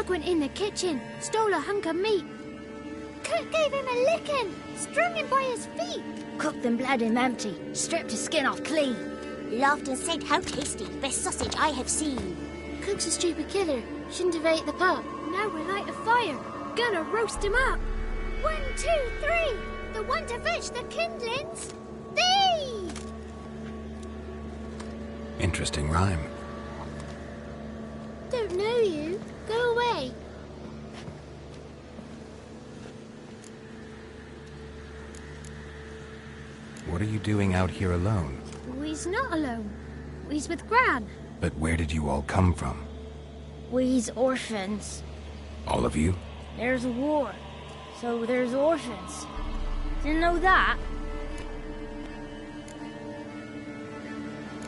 Cook went in the kitchen, stole a hunk of meat. Cook gave him a licking, strung him by his feet. Cooked and bled him empty, stripped his skin off clean. Laughed and said how tasty, best sausage I have seen. Cook's a stupid killer, shouldn't have ate the pup. Now we light a fire, gonna roast him up. 1, 2, 3, the one to fetch the kindlings. Thee! Interesting rhyme. Don't know you. Go away. What are you doing out here alone? We's not alone. We's with Gran. But where did you all come from? We's orphans. All of you? There's a war, so there's orphans. Didn't know that?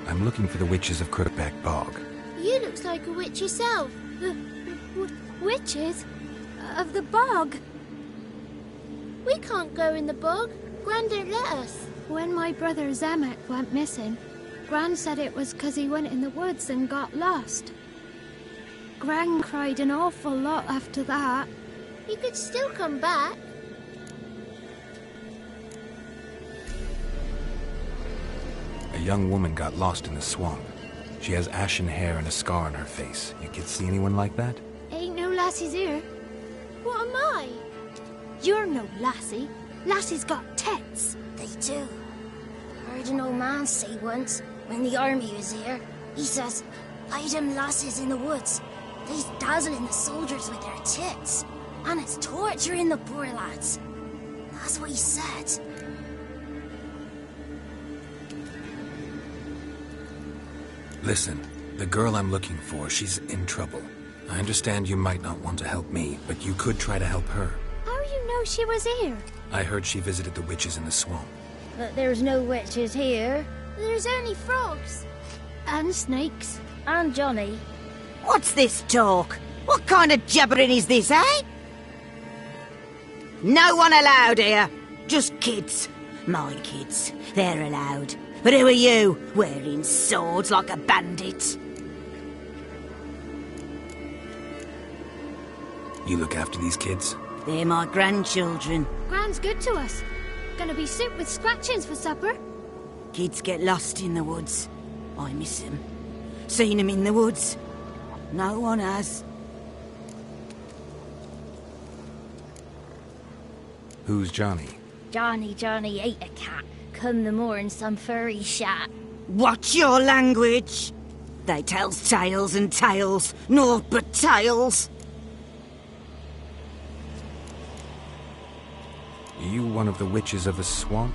I'm looking for the witches of Crookback Bog. You looks like a witch yourself. Witches? Of the bog? We can't go in the bog. Gran don't let us. When my brother Zemek went missing, Gran said it was 'cause he went in the woods and got lost. Gran cried an awful lot after that. You could still come back. A young woman got lost in the swamp. She has ashen hair and a scar on her face. You kids see anyone like that? Ain't no lassies here. What am I? You're no lassie. Lassie's got tits. They do. Heard an old man say once, when the army was here, he says, "Hide them lasses in the woods. They's dazzling the soldiers with their tits. And it's torturing the poor lads." That's what he said. Listen, the girl I'm looking for, she's in trouble. I understand you might not want to help me, but you could try to help her. How you know she was here? I heard she visited the witches in the swamp. But there's no witches here. There's only frogs. And snakes. And Johnny. What's this talk? What kind of jabbering is this, eh? No one allowed here. Just kids. My kids. They're allowed. But who are you, wearing swords like a bandit? You look after these kids? They're my grandchildren. Gran's good to us. Gonna be soup with scratchings for supper. Kids get lost in the woods. I miss them. Seen them in the woods. No one has. Who's Johnny? Johnny ate a cat. Come the moor in some furry shat. Watch your language. They tells tales and tales, naught but tales. Are you one of the witches of the swamp?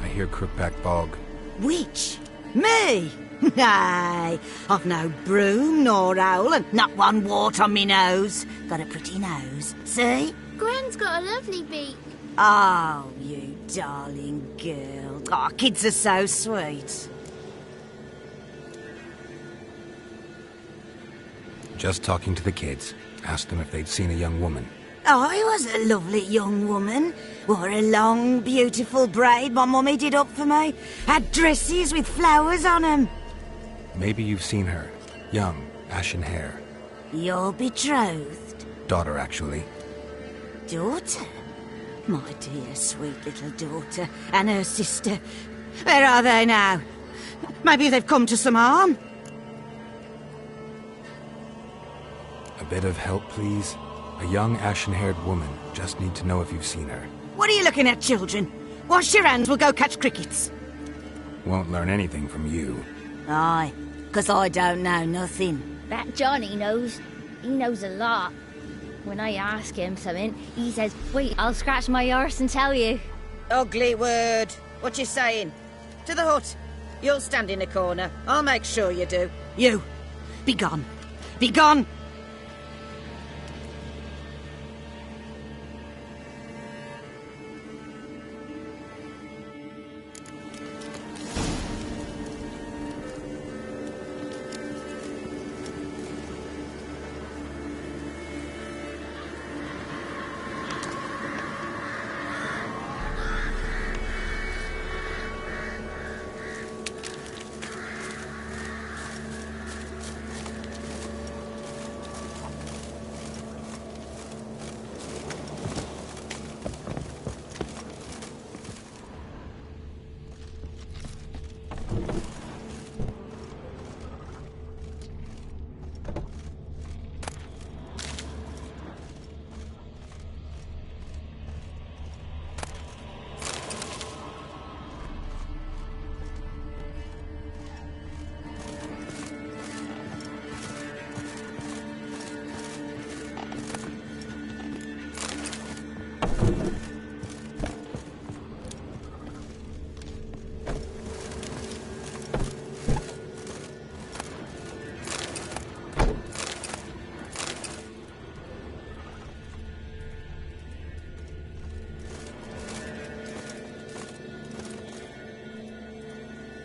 I hear Crookback Bog. Witch? Me? Nay, I've no broom nor owl and not one wart on me nose. Got a pretty nose, see? Gran's got a lovely beak. Oh, you darling girl. Oh, kids are so sweet. Just talking to the kids. Asked them if they'd seen a young woman. I was a lovely young woman. Wore a long, beautiful braid my mummy did up for me. Had dresses with flowers on 'em. Maybe you've seen her. Young, ashen hair. You're betrothed? Daughter, actually. Daughter? My dear, sweet little daughter. And her sister. Where are they now? Maybe they've come to some harm? A bit of help, please? A young, ashen-haired woman. Just need to know if you've seen her. What are you looking at, children? Wash your hands, we'll go catch crickets. Won't learn anything from you. Aye, 'cause I don't know nothing. That Johnny knows. He knows a lot. When I ask him something, he says, "Wait, I'll scratch my arse and tell you." Ugly word. What you saying? To the hut. You'll stand in a corner. I'll make sure you do. You, be gone. Be gone!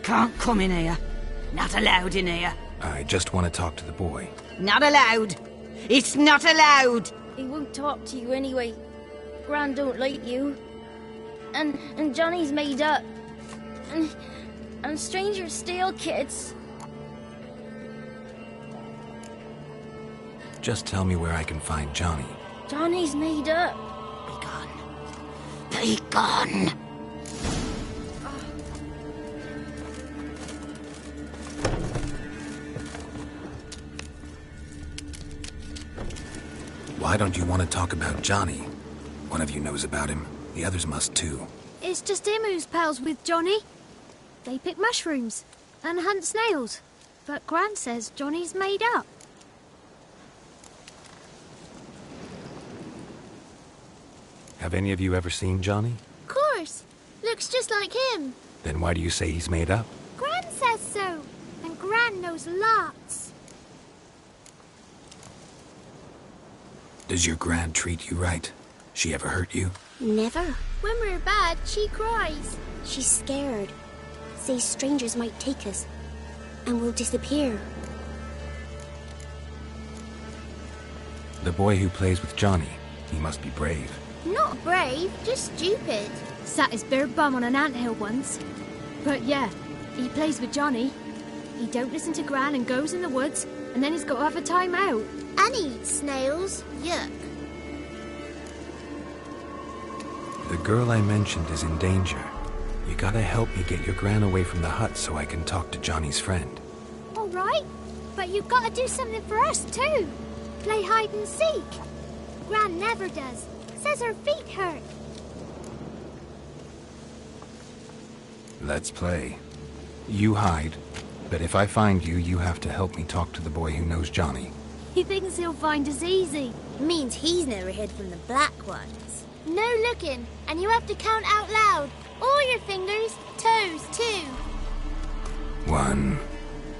can't come in here. Not allowed in here. I just want to talk to the boy. Not allowed. It's not allowed. He won't talk to you anyway. Gran don't like you. And Johnny's made up. And strangers steal kids. Just tell me where I can find Johnny. Johnny's made up. Be gone. Be gone. Why don't you want to talk about Johnny? One of you knows about him. The others must too. It's just him who's pals with Johnny. They pick mushrooms and hunt snails. But Gran says Johnny's made up. Have any of you ever seen Johnny? Of course. Looks just like him. Then why do you say he's made up? Gran says so. And Gran knows lots. Does your Gran treat you right? She ever hurt you? Never. When we're bad, she cries. She's scared. Says strangers might take us. And we'll disappear. The boy who plays with Johnny, he must be brave. Not brave, just stupid. Sat his bare bum on an anthill once. But yeah, he plays with Johnny. He don't listen to Gran and goes in the woods, and then he's got to have a time out. And he eats snails. Yuck. The girl I mentioned is in danger. You gotta help me get your Gran away from the hut so I can talk to Johnny's friend. All right, but you've got to do something for us too. Play hide and seek. Gran never does. Says her feet hurt. Let's play. You hide, but if I find you, you have to help me talk to the boy who knows Johnny. He thinks he'll find us easy. Means he's never hid from the black ones. No looking, and you have to count out loud. All your fingers, toes too. 1,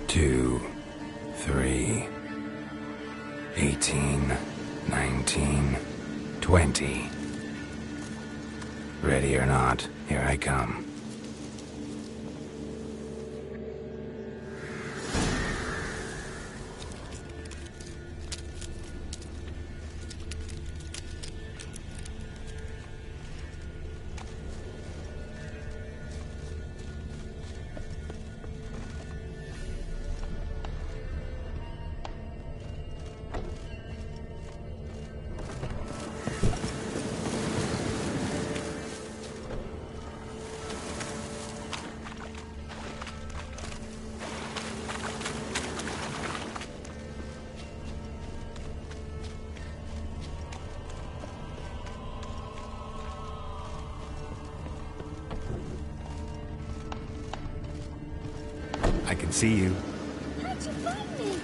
2, 3, 18, 19, 20. Ready or not, here I come. I can see you. How'd you find me?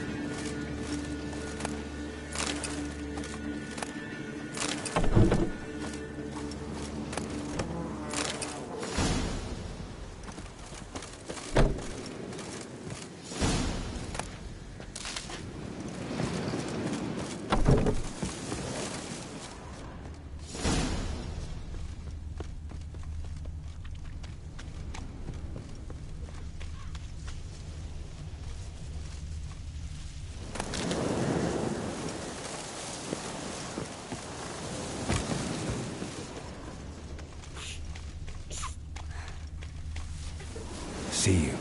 See you.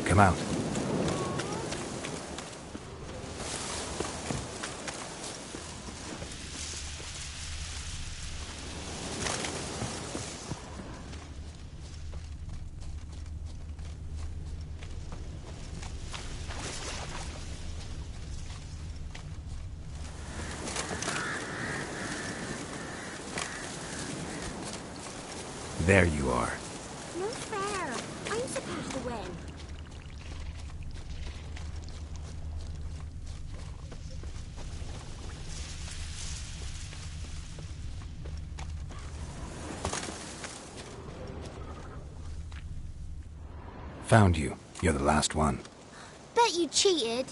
Come out. There you are. No fair. I'm supposed to win. Found you. You're the last one. Bet you cheated.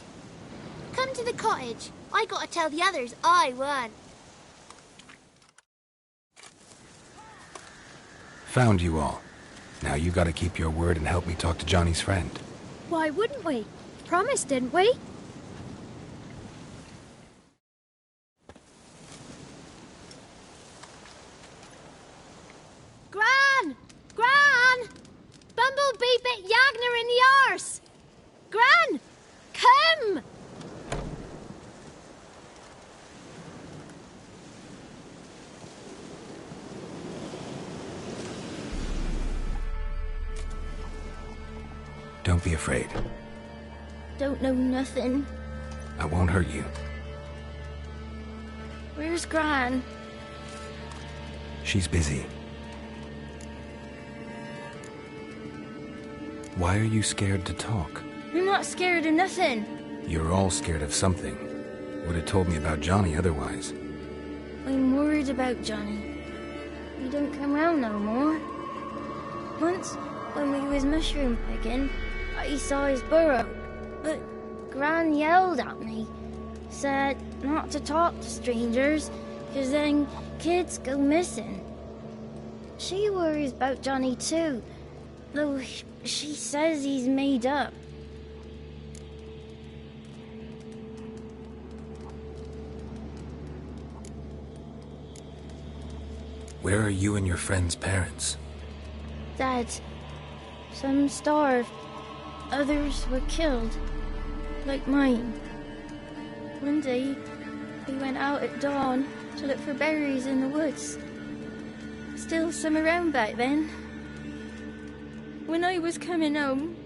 Come to the cottage. I gotta tell the others I won. Found you all. Now you gotta keep your word and help me talk to Johnny's friend. Why wouldn't we? Promised, didn't we? Gran! Gran! Bumblebee bit Yagner in the arse! Gran! Come! Don't be afraid. Don't know nothing. I won't hurt you. Where's Gran? She's busy. Why are you scared to talk? I'm not scared of nothing. You're all scared of something. Would have told me about Johnny otherwise. I'm worried about Johnny. He don't come round no more. Once, when we was mushroom picking, I saw his burrow, but Gran yelled at me, said not to talk to strangers, 'cause then kids go missing. She worries about Johnny too, though she says he's made up. Where are you and your friend's parents? Dad, some starved, others were killed, like mine. One day, we went out at dawn to look for berries in the woods. Still some around back then. When I was coming home,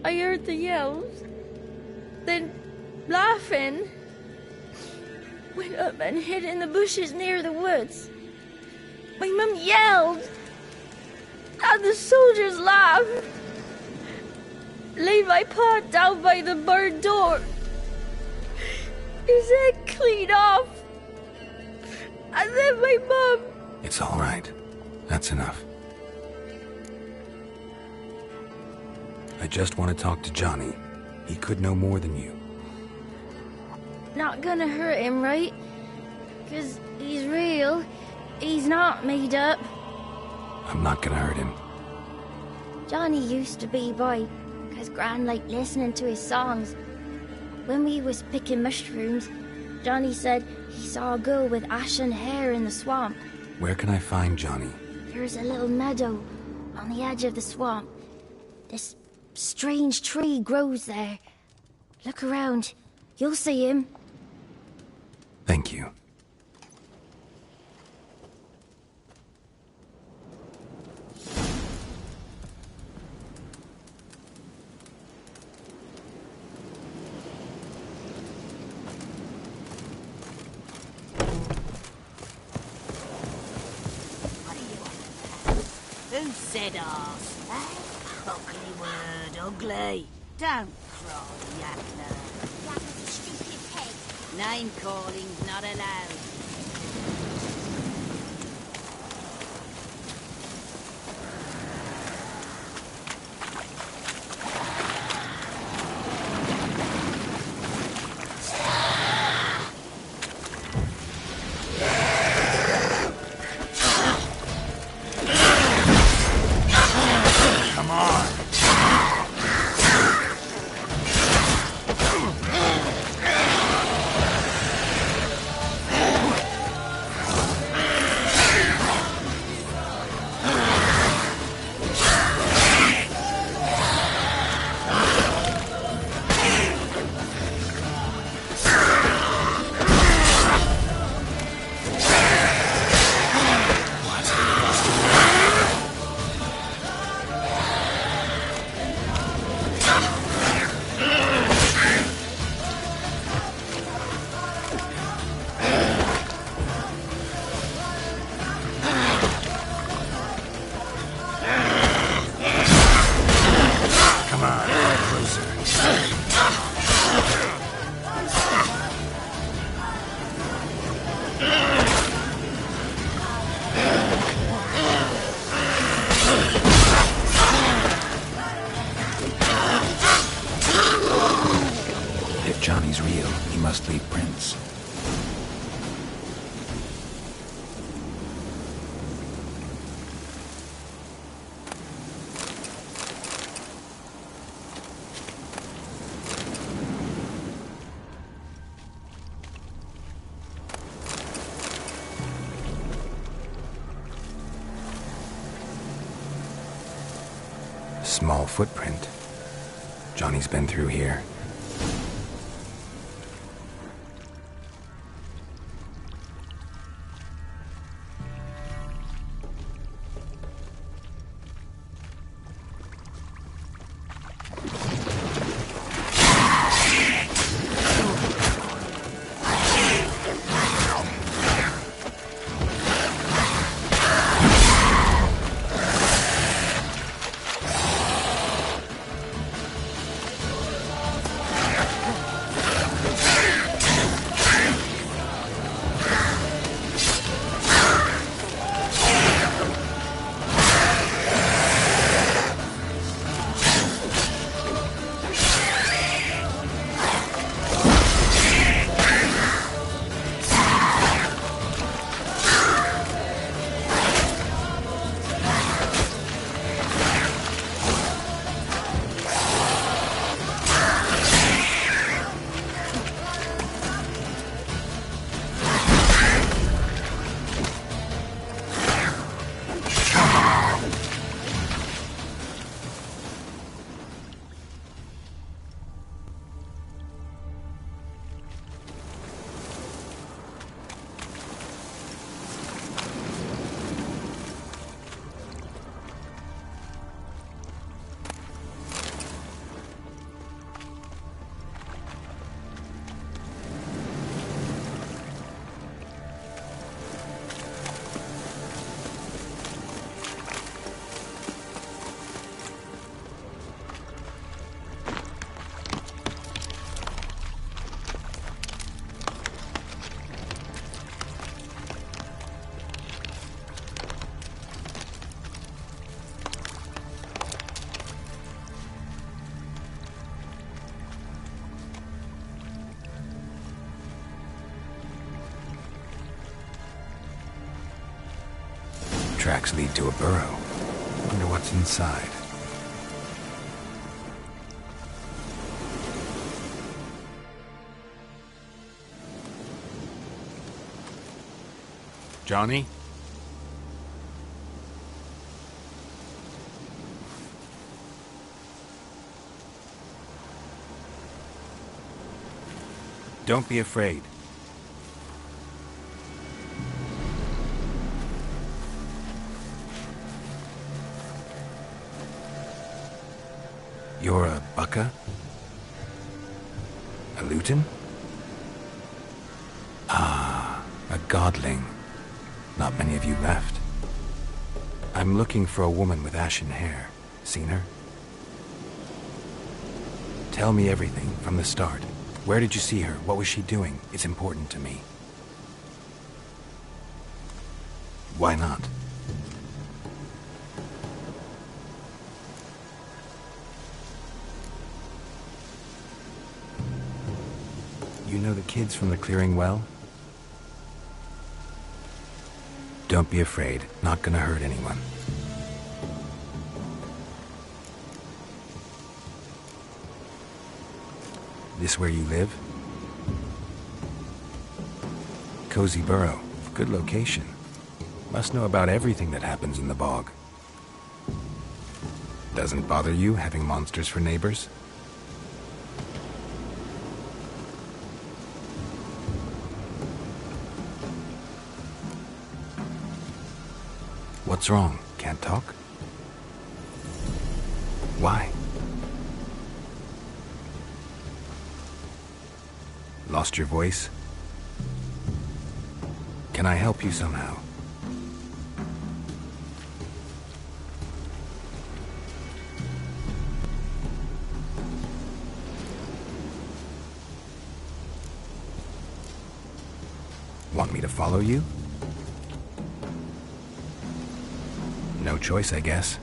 I heard the yells, then laughing. Went up and hid in the bushes near the woods. My mum yelled, and the soldiers laughed. Laid my pa down by the barn door. His head clean off. And then my mum... It's all right. That's enough. I just want to talk to Johnny. He could know more than you. Not gonna hurt him, right? 'Cause he's real. He's not made up. I'm not gonna hurt him. Johnny used to be boy, 'cause Gran liked listening to his songs. When we was picking mushrooms, Johnny said he saw a girl with ashen hair in the swamp. Where can I find Johnny? There's a little meadow on the edge of the swamp. This strange tree grows there. Look around. You'll see him. Thank you. Who said arse? Eh? Ugly word, ugly. Don't cry, Yakner. Yakner's a stupid pig. Name calling's not allowed. Small footprint. Johnny's been through here. Tracks lead to a burrow. Wonder what's inside. Johnny? Don't be afraid. You're a Bukka? A Luton? Ah, a godling. Not many of you left. I'm looking for a woman with ashen hair. Seen her? Tell me everything from the start. Where did you see her? What was she doing? It's important to me. Why not? You know the kids from the clearing well? Don't be afraid. Not gonna hurt anyone. This where you live? Cozy Burrow. Good location. Must know about everything that happens in the bog. Doesn't bother you having monsters for neighbors? What's wrong? Can't talk? Why? Lost your voice? Can I help you somehow? Want me to follow you? No choice, I guess.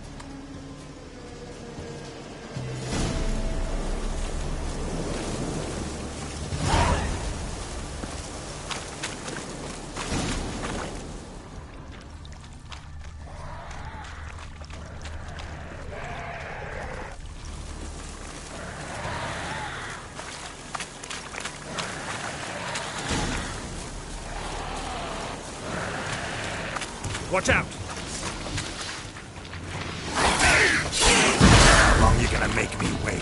Watch out! gonna make me wait.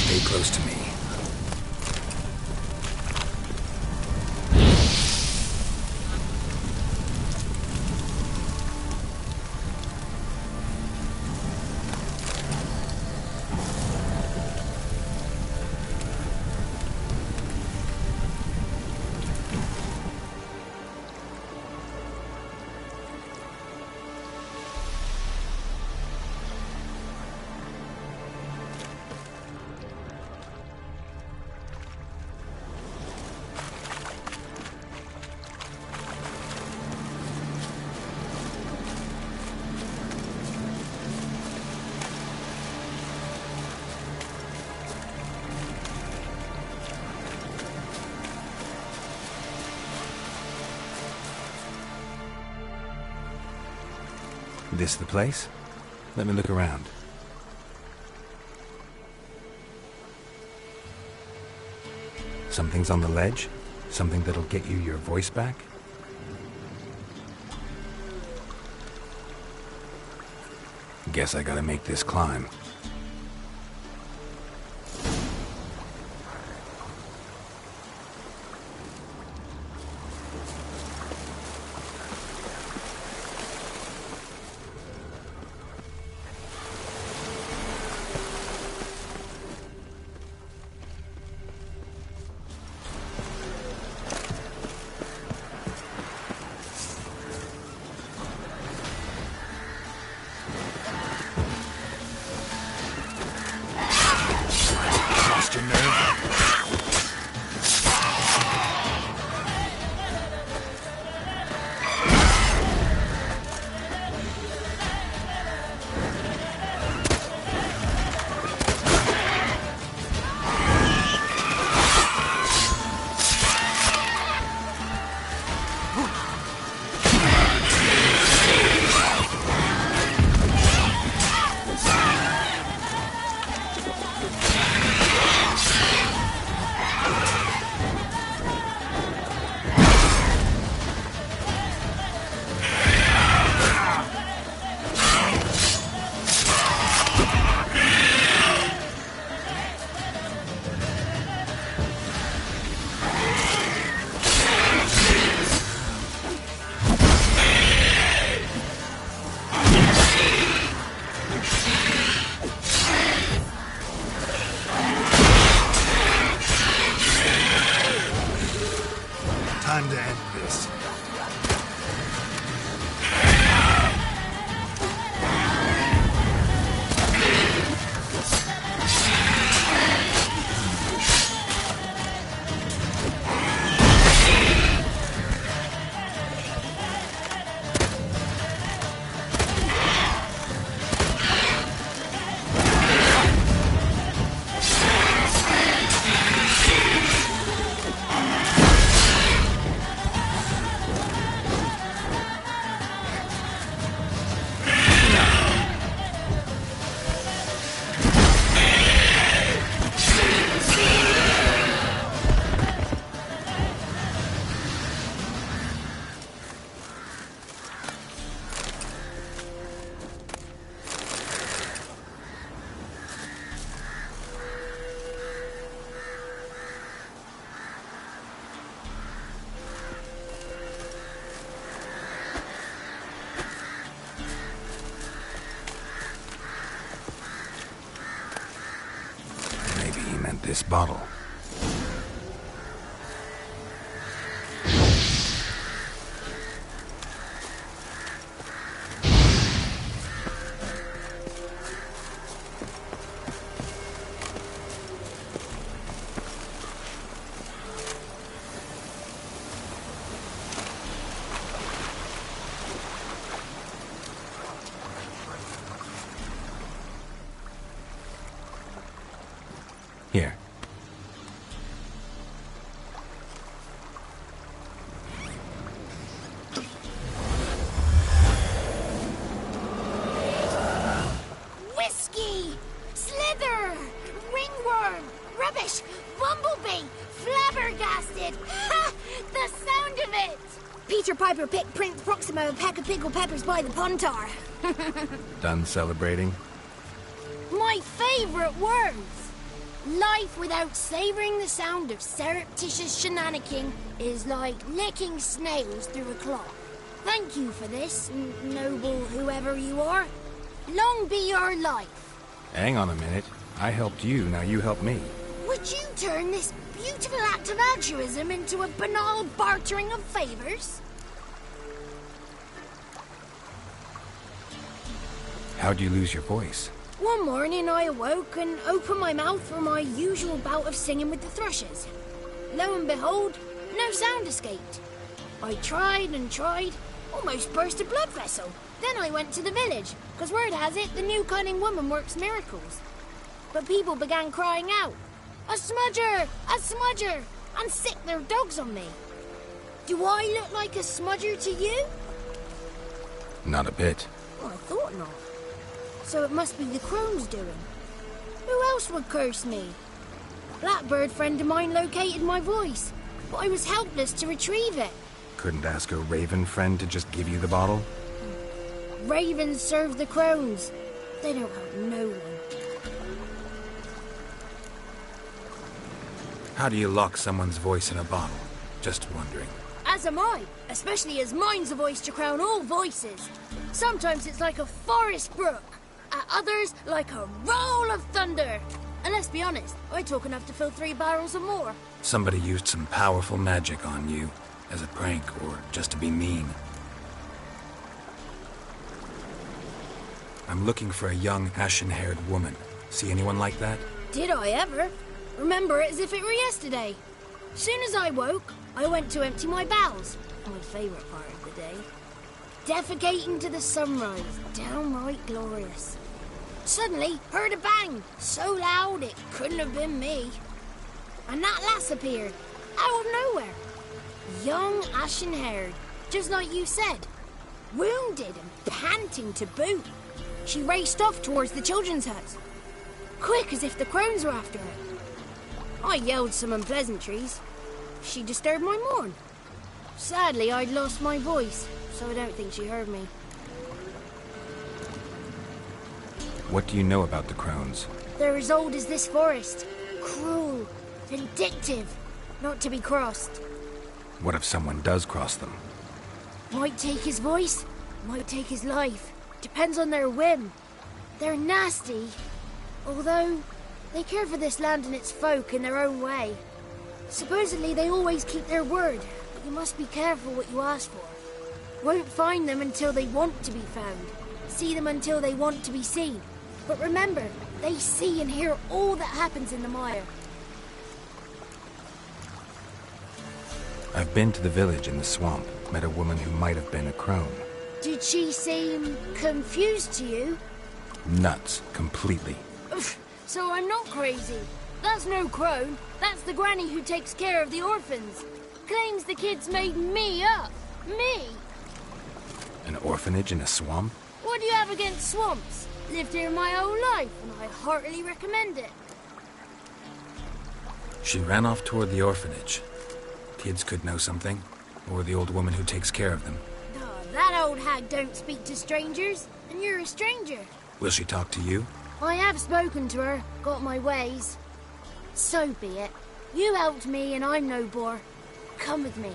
Stay close to me. This the place? Let me look around. Something's on the ledge? Something that'll get you your voice back? Guess I gotta make this climb. this bottle. Here. Whiskey! Slither! Ringworm! Rubbish! Bumblebee! Flabbergasted! Ha! The sound of it! Peter Piper picked Prince Proximo a peck of pickled peppers by the Pontar. Done celebrating? My favorite words! Life without savoring the sound of surreptitious shenanigans is like licking snails through a cloth. Thank you for this, noble whoever you are. Long be your life. Hang on a minute. I helped you, now you help me. Would you turn this beautiful act of altruism into a banal bartering of favors? How'd you lose your voice? One morning I awoke and opened my mouth for my usual bout of singing with the thrushes. Lo and behold, no sound escaped. I tried and tried, almost burst a blood vessel. Then I went to the village, because word has it the new cunning woman works miracles. But people began crying out, "A smudger! A smudger!" and sick their dogs on me. Do I look like a smudger to you? Not a bit. Oh, I thought not. So it must be the crone's doing. Who else would curse me? Blackbird friend of mine located my voice, but I was helpless to retrieve it. Couldn't ask a raven friend to just give you the bottle? Ravens serve the crones. They don't help no one. How do you lock someone's voice in a bottle? Just wondering. As am I, especially as mine's a voice to crown all voices. Sometimes it's like a forest brook. At others, like a roll of thunder. And let's be honest, I talk enough to fill 3 barrels or more. Somebody used some powerful magic on you, as a prank or just to be mean. I'm looking for a young, ashen-haired woman. See anyone like that? Did I ever? Remember it as if it were yesterday. Soon as I woke, I went to empty my bowels. My favourite part of the day. Defecating to the sunrise, downright glorious. Suddenly, heard a bang, so loud it couldn't have been me. And that lass appeared, out of nowhere. Young, ashen-haired, just like you said. Wounded and panting to boot. She raced off towards the children's huts. Quick as if the crones were after her. I yelled some unpleasantries. She disturbed my morn. Sadly, I'd lost my voice, so I don't think she heard me. What do you know about the crones? They're as old as this forest. Cruel, vindictive, not to be crossed. What if someone does cross them? Might take his voice, might take his life. Depends on their whim. They're nasty, although they care for this land and its folk in their own way. Supposedly they always keep their word, but you must be careful what you ask for. Won't find them until they want to be found. See them until they want to be seen. But remember, they see and hear all that happens in the mire. I've been to the village in the swamp, met a woman who might have been a crone. Did she seem confused to you? Nuts, completely. So I'm not crazy. That's no crone. That's the granny who takes care of the orphans. Claims the kids made me up. Me! An orphanage in a swamp? What do you have against swamps? Lived here my whole life, and I heartily recommend it. She ran off toward the orphanage. Kids could know something, or the old woman who takes care of them. Oh, that old hag don't speak to strangers, and you're a stranger. Will she talk to you? I have spoken to her, got my ways. So be it. You helped me, and I'm no bore. Come with me.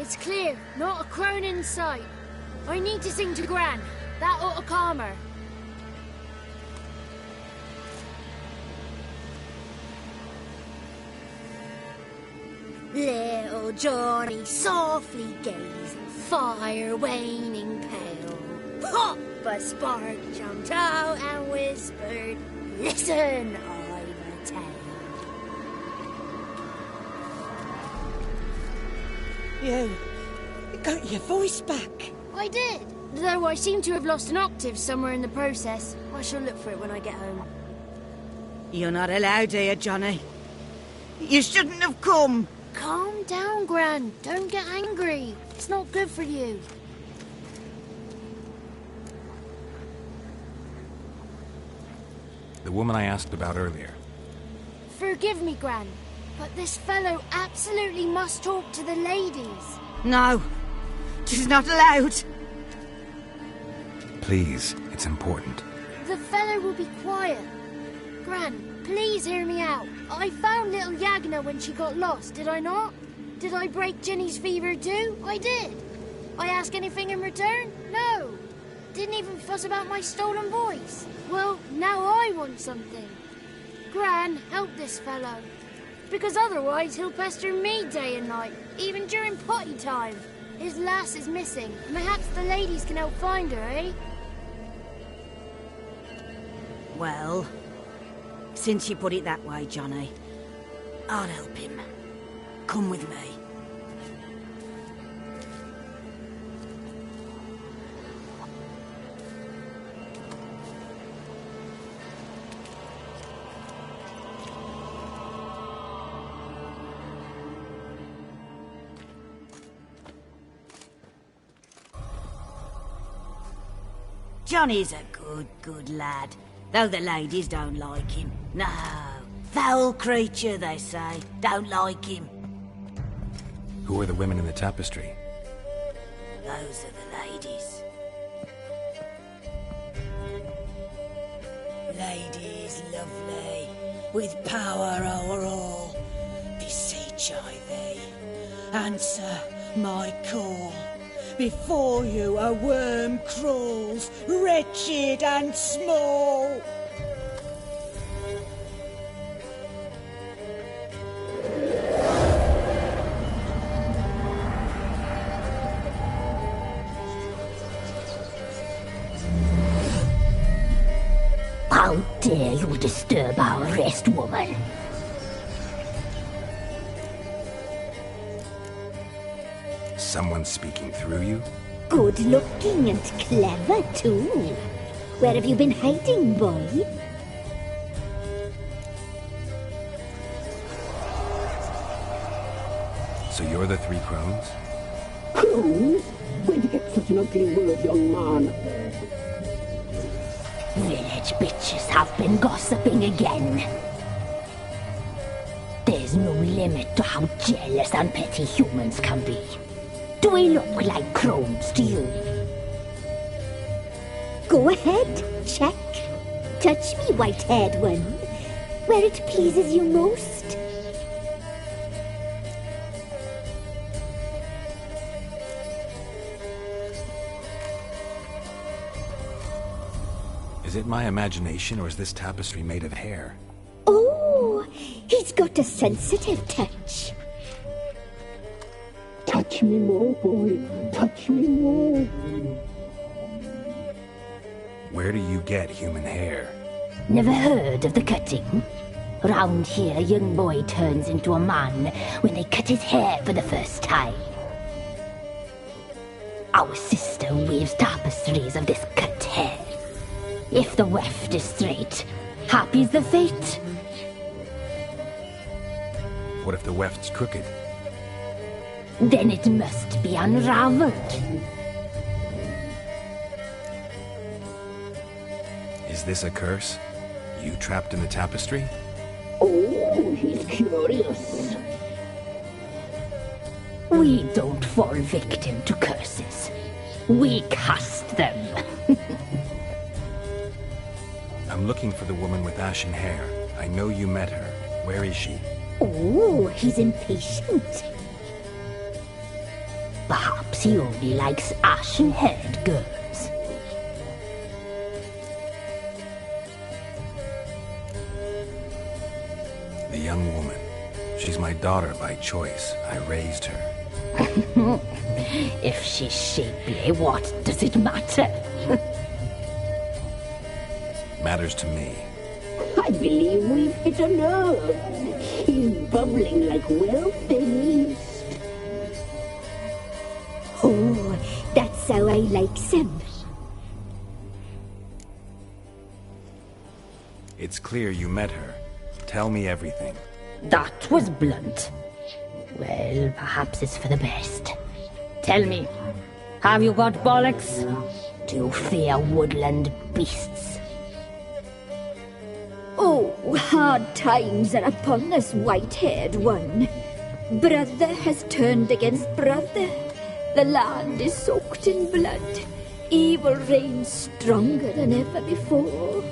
It's clear. Not a crone in sight. I need to sing to Gran. That ought to calm her. Little Johnny softly gazing, fire waning pale. Pop! A spark jumped out and whispered, "Listen, I've a tale." You got your voice back. I did. Though I seem to have lost an octave somewhere in the process. I shall look for it when I get home. You're not allowed here, Johnny. You shouldn't have come. Calm down, Gran. Don't get angry. It's not good for you. The woman I asked about earlier. Forgive me, Gran, but this fellow absolutely must talk to the ladies. No, she's not allowed. Please, it's important. The fellow will be quiet. Gran, please hear me out. I found little Yagna when she got lost, did I not? Did I break Ginny's fever too? I did. I ask anything in return? No. Didn't even fuss about my stolen voice. Well, now I want something. Gran, help this fellow. Because otherwise he'll pester me day and night, even during potty time. His lass is missing. Perhaps the ladies can help find her, eh? Well, since you put it that way, Johnny, I'll help him. Come with me. Johnny's a good lad, though the ladies don't like him. No, foul creature, they say. Don't like him. Who are the women in the tapestry? Those are the ladies. Ladies lovely, with power o'er all. Beseech I thee, answer my call. Before you a worm crawls, wretched and small. How dare you disturb our rest, woman? Someone speaking through you? Good looking and clever, too. Where have you been hiding, boy? So you're the three crones? Crones? Where'd you get such an ugly word, young man? Village bitches have been gossiping again. There's no limit to how jealous and petty humans can be. Do we look like crones to you? Go ahead, check. Touch me, white-haired one, where it pleases you most. Is it my imagination, or is this tapestry made of hair? Oh, he's got a sensitive touch. Touch me more, boy. Touch me more. Where do you get human hair? Never heard of the cutting? Round here, a young boy turns into a man when they cut his hair for the first time. Our sister weaves tapestries of this cut hair. If the weft is straight, happy's the fate. What if the weft's crooked? Then it must be unraveled. Is this a curse? You trapped in the tapestry? Oh, he's curious. We don't fall victim to curses. We cast them. I'm looking for the woman with ashen hair. I know you met her. Where is she? Oh, he's impatient. she only likes ashen-haired girls. The young woman. She's my daughter by choice. I raised her. If she's shapely, what does it matter? Matters to me. I believe we've hit a nerve. He's bubbling like well-fed yeast. Oh, that's how I likes him. It's clear you met her. Tell me everything. That was blunt. Well, perhaps it's for the best. Tell me, have you got bollocks? Do you fear woodland beasts? Oh, hard times are upon this white-haired one. Brother has turned against brother. The land is soaked in blood. Evil reigns stronger than ever before.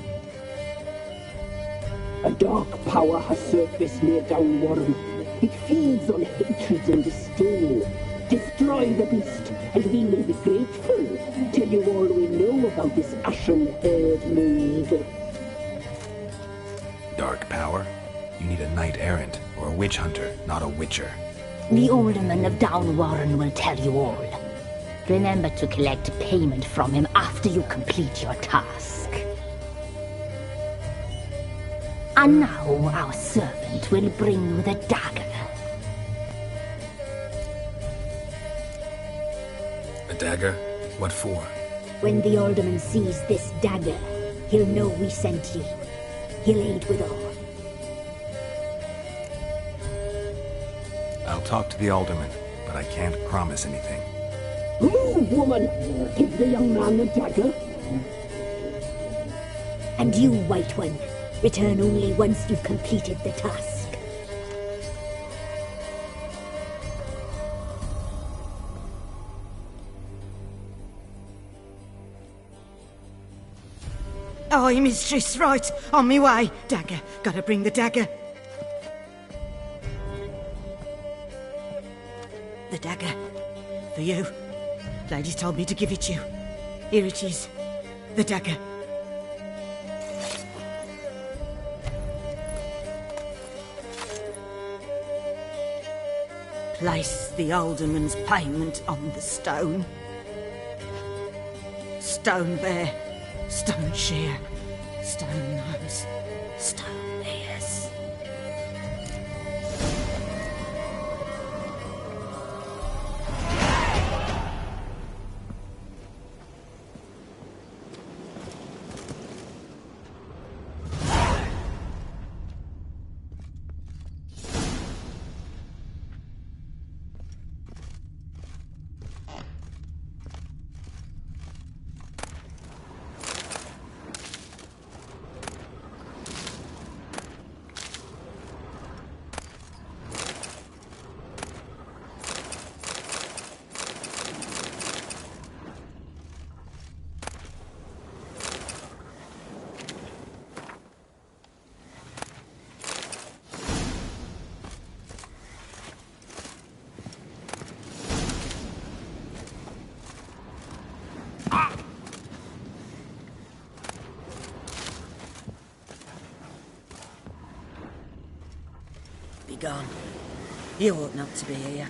A dark power has surfaced near Downwarren. It feeds on hatred and disdain. Destroy the beast, and we will be grateful. Tell you all we know about this ashen-haired maid. Dark power? You need a knight-errant, or a witch-hunter, not a witcher. The alderman of Downwarren will tell you all. Remember to collect payment from him after you complete your task. And now our servant will bring you the dagger. A dagger? What for? When the alderman sees this dagger, he'll know we sent ye. He'll aid with all. I'll talk to the alderman, but I can't promise anything. Move, woman! Give the young man the dagger. And you, White One, return only once you've completed the task. Aye, mistress, right. On me way. Dagger. Gotta bring the dagger. The dagger. For you. Ladies told me to give it you. Here it is. The dagger. Place the alderman's payment on the stone. Stone bear, stone shear, stone nose, stone ears. Be gone. You ought not to be here.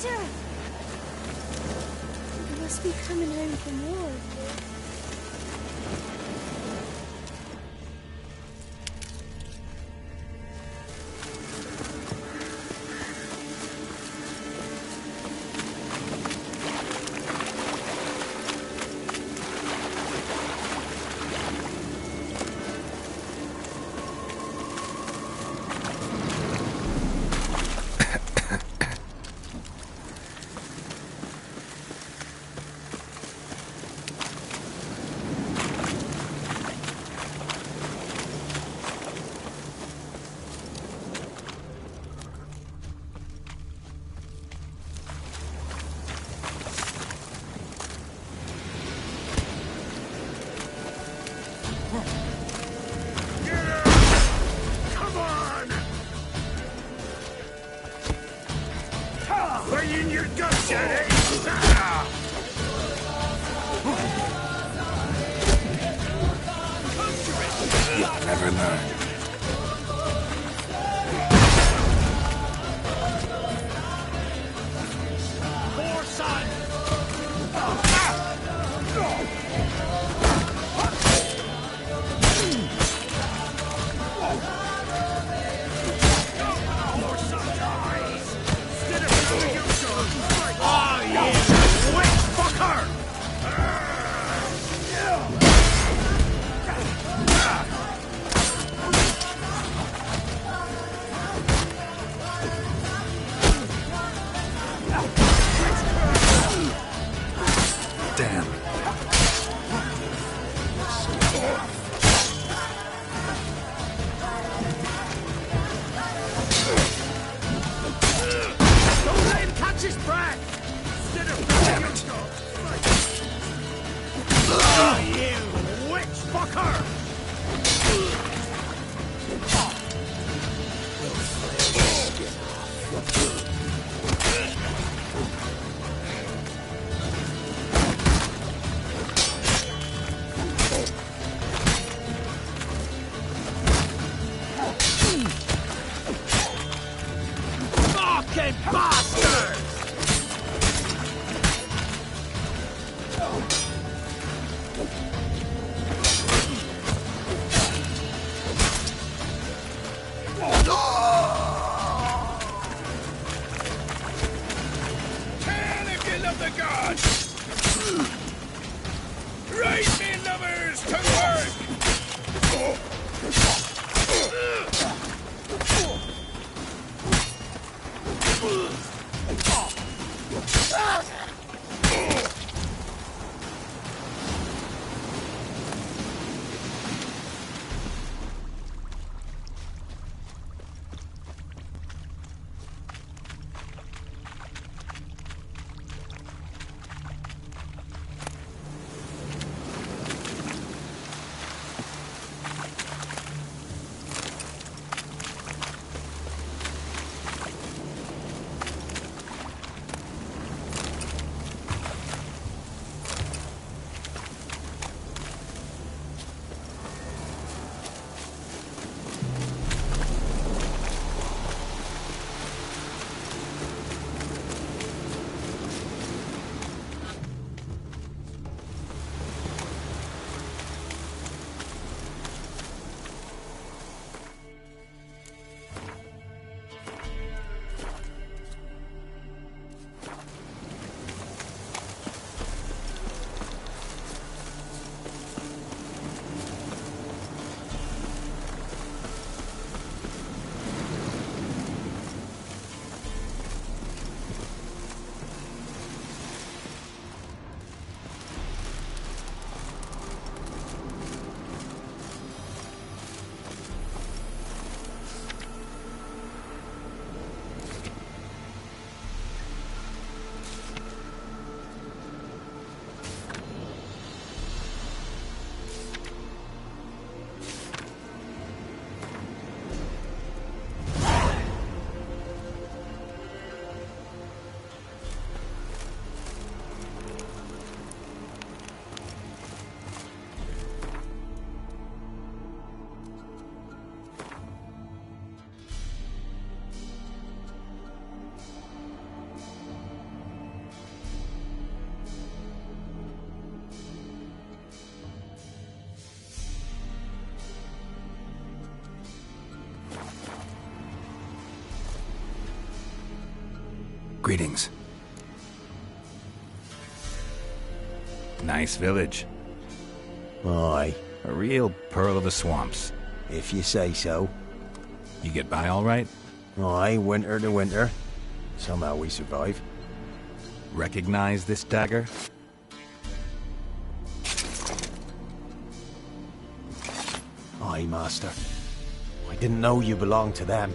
daughter! They must be coming home from war. Lay in your guts, eh? You'll never learn. More sun! Damn. Don't let him catch his breath! Damn it! You witch fucker! Fucking bastard! Can if you love the gods! Right, me lovers, to work! Greetings. Nice village. Aye. A real pearl of the swamps. If you say so. You get by all right? Aye, winter to winter. Somehow we survive. Recognize this dagger? Aye, master. I didn't know you belonged to them.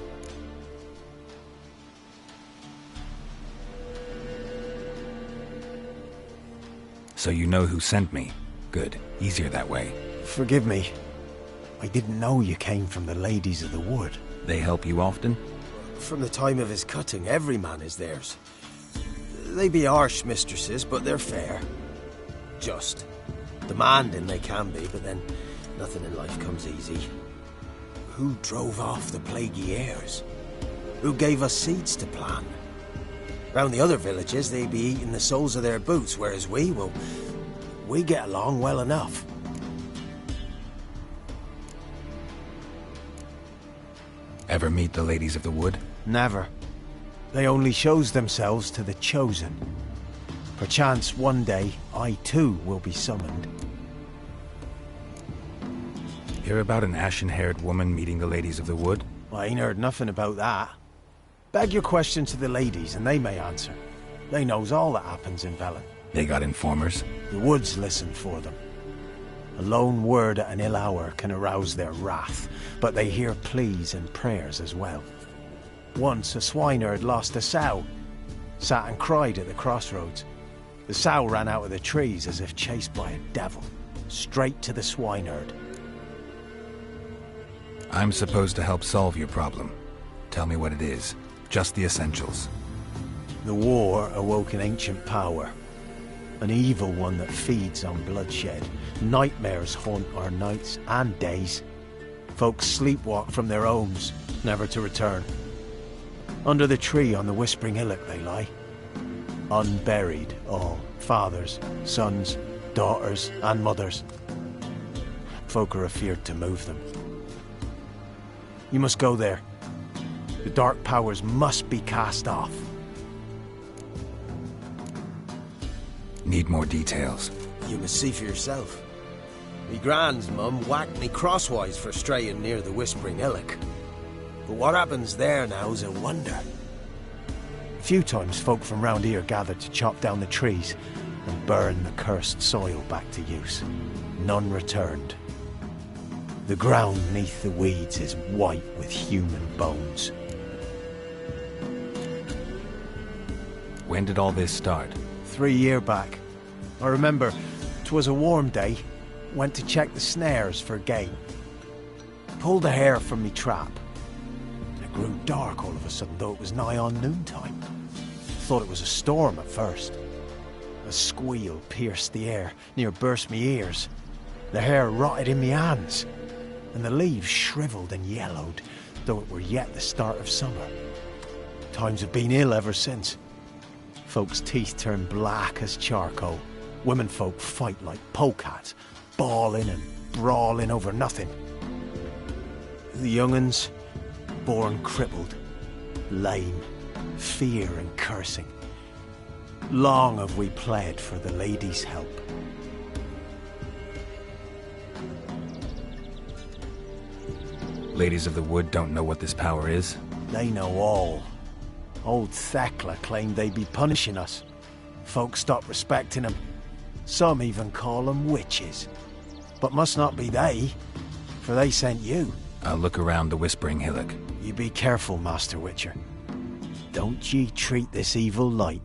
So you know who sent me. Good. Easier that way. Forgive me. I didn't know you came from the Ladies of the Wood. They help you often? From the time of his cutting, every man is theirs. They be harsh mistresses, but they're fair. Just. Demanding they can be, but then nothing in life comes easy. Who drove off the plaguey heirs? Who gave us seeds to plant? Round the other villages, they be eating the soles of their boots, whereas we get along well enough. Ever meet the Ladies of the Wood? Never. They only shows themselves to the chosen. Perchance one day, I too will be summoned. Hear about an ashen-haired woman meeting the Ladies of the Wood? I ain't heard nothing about that. Beg your question to the ladies and they may answer. They knows all that happens in Velen. They got informers? The woods listen for them. A lone word at an ill hour can arouse their wrath, but they hear pleas and prayers as well. Once a swineherd lost a sow. Sat and cried at the crossroads. The sow ran out of the trees as if chased by a devil. Straight to the swineherd. I'm supposed to help solve your problem. Tell me what it is. Just the essentials. The war awoke an ancient power. An evil one that feeds on bloodshed. Nightmares haunt our nights and days. Folks sleepwalk from their homes, never to return. Under the tree on the Whispering Hillock they lie. Unburied all, fathers, sons, daughters and mothers. Folk are afeard to move them. You must go there. The dark powers must be cast off. Need more details. You must see for yourself. Me grand's mum whacked me crosswise for straying near the Whispering Hillock. But what happens there now's a wonder. A few times folk from round here gathered to chop down the trees and burn the cursed soil back to use. None returned. The ground neath the weeds is white with human bones. When did all this start? 3 years back. I remember 'twas a warm day. Went to check the snares for game. Pulled a hare from me trap. It grew dark all of a sudden, though it was nigh on noontime. Thought it was a storm at first. A squeal pierced the air, near burst me ears. The hare rotted in me hands, and the leaves shriveled and yellowed, though it were yet the start of summer. Times have been ill ever since. Folks' teeth turn black as charcoal. Women folk fight like polecats, bawling and brawling over nothing. The young'uns, born crippled, lame, fear and cursing. Long have we pled for the ladies' help. Ladies of the Wood don't know what this power is? They know all. Old Thekla claimed they'd be punishing us. Folk stopped respecting them. Some even call them witches. But must not be they, for they sent you. I'll look around the Whispering Hillock. You be careful, Master Witcher. Don't ye treat this evil light.